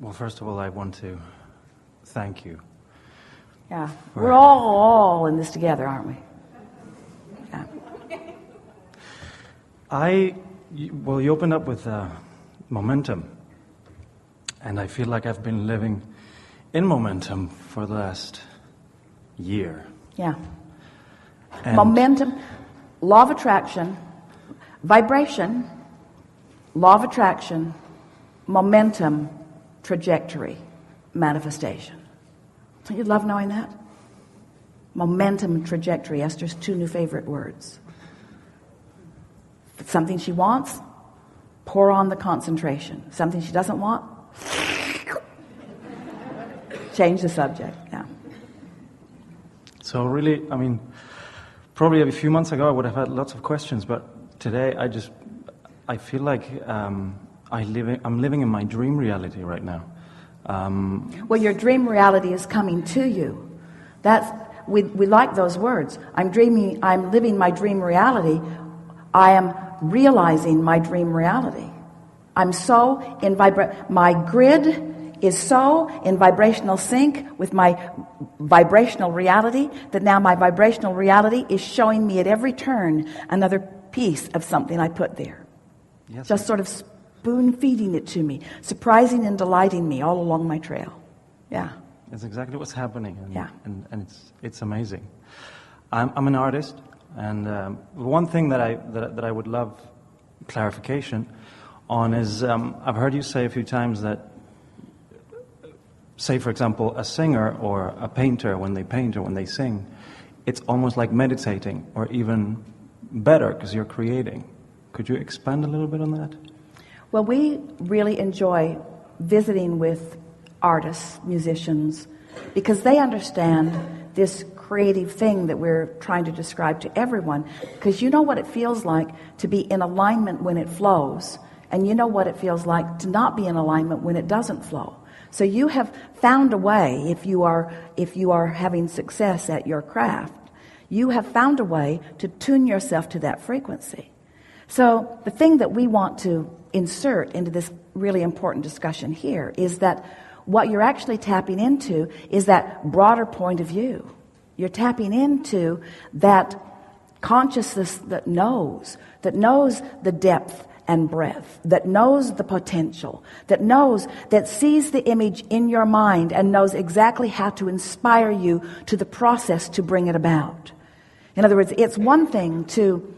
Well, first of all, I want to thank you. Yeah, we're all in this together, aren't we? Yeah. You opened up with momentum, and I feel like I've been living in momentum for the last year. Yeah. And Momentum, law of attraction, vibration, law of attraction, momentum, trajectory, manifestation. Don't you love knowing that? Momentum and trajectory, Esther's two new favorite words. If it's something she wants, pour on the concentration. Something she doesn't want, change the subject. Yeah. So really, I mean, probably a few months ago I would have had lots of questions, but today I feel like I'm living in my dream reality right now. Well, your dream reality is coming to you. We like those words. I'm living my dream reality. I am realizing my dream reality. I'm so in my grid is so in vibrational sync with my vibrational reality that now my vibrational reality is showing me at every turn another piece of something I put there. Yes, just sort of spoon feeding it to me, surprising and delighting me all along my trail. Yeah. That's exactly what's happening, and it's amazing. I'm an artist, and one thing that I would love clarification on is I've heard you say a few times that, say for example, a singer or a painter, when they paint or when they sing, it's almost like meditating, or even better because you're creating. Could you expand a little bit on that? Well, we really enjoy visiting with artists, musicians, because they understand this creative thing that we're trying to describe to everyone. Because you know what it feels like to be in alignment when it flows, and you know what it feels like to not be in alignment when it doesn't flow. So you have found a way, if you are having success at your craft, you have found a way to tune yourself to that frequency. So the thing that we want to insert into this really important discussion here is that what you're actually tapping into is that broader point of view. You're tapping into that consciousness that knows the depth and breadth, that knows the potential, that sees the image in your mind and knows exactly how to inspire you to the process to bring it about. In other words, it's one thing to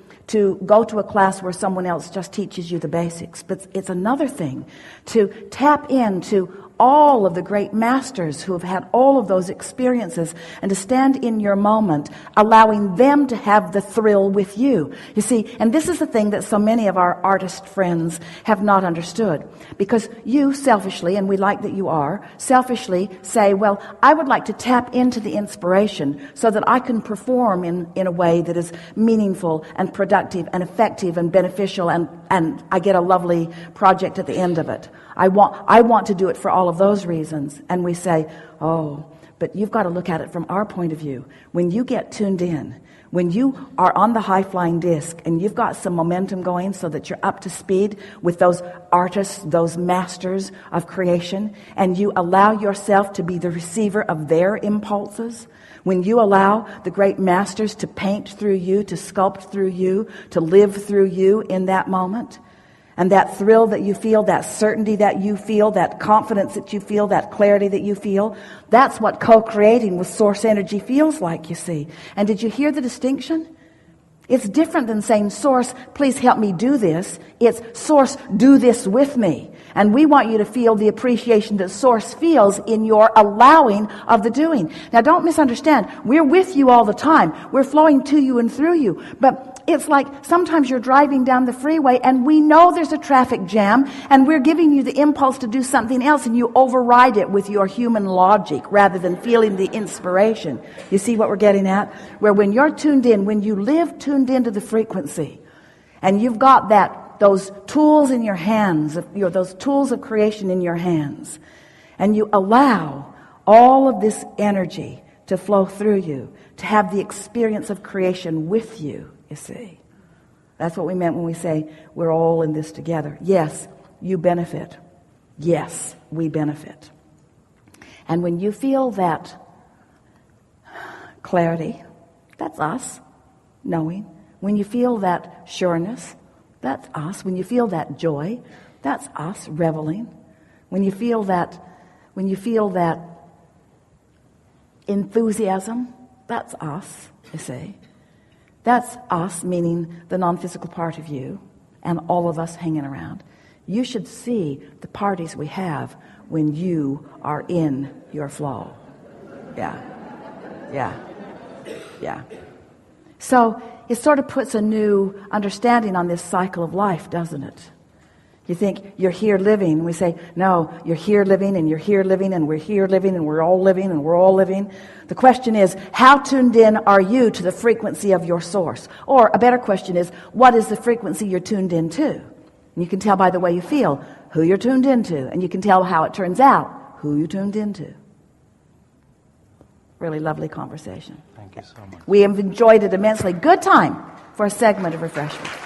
go to a class where someone else just teaches you the basics, but it's another thing to tap into all of the great masters who have had all of those experiences and to stand in your moment, allowing them to have the thrill with you. You see, and this is the thing that so many of our artist friends have not understood, because you selfishly, and we like that you are, selfishly say, well, I would like to tap into the inspiration so that I can perform in a way that is meaningful and productive and effective and beneficial, and I get a lovely project at the end of it. I want to do it for all of those reasons. And we say, oh, but you've got to look at it from our point of view. When you get tuned in, when you are on the high-flying disc and you've got some momentum going so that you're up to speed with those artists, those masters of creation, and you allow yourself to be the receiver of their impulses, when you allow the great masters to paint through you, to sculpt through you, to live through you in that moment, and that thrill that you feel, that certainty that you feel, that confidence that you feel, that clarity that you feel, that's what co-creating with source energy feels like, you see. And did you hear the distinction? It's different than saying, Source, please help me do this. It's, Source, do this with me. And we want you to feel the appreciation that Source feels in your allowing of the doing. Now, don't misunderstand. We're with you all the time. We're flowing to you and through you. But it's like sometimes you're driving down the freeway and we know there's a traffic jam and we're giving you the impulse to do something else, and you override it with your human logic rather than feeling the inspiration. You see what we're getting at? Where when you're tuned in, when you live tuned into the frequency, and you've got those tools in your hands, those tools of creation in your hands, and you allow all of this energy to flow through you, to have the experience of creation with you, you see. That's what we meant when we say we're all in this together. Yes, you benefit. Yes, we benefit. And when you feel that clarity, that's us, knowing. When you feel that sureness, that's us. When you feel that joy, that's us, reveling. When you feel that enthusiasm, that's us, you see. That's us, meaning the non-physical part of you, and all of us hanging around. You should see the parties we have when you are in your flow. Yeah. So it sort of puts a new understanding on this cycle of life, doesn't it? You think you're here living. We say, no, you're here living and you're here living and we're here living and we're all living and we're all living. The question is, how tuned in are you to the frequency of your source? Or a better question is, what is the frequency you're tuned into? And you can tell by the way you feel who you're tuned into. And you can tell how it turns out who you tuned into. Really lovely conversation. Thank you so much. We have enjoyed it immensely. Good time for a segment of refreshment.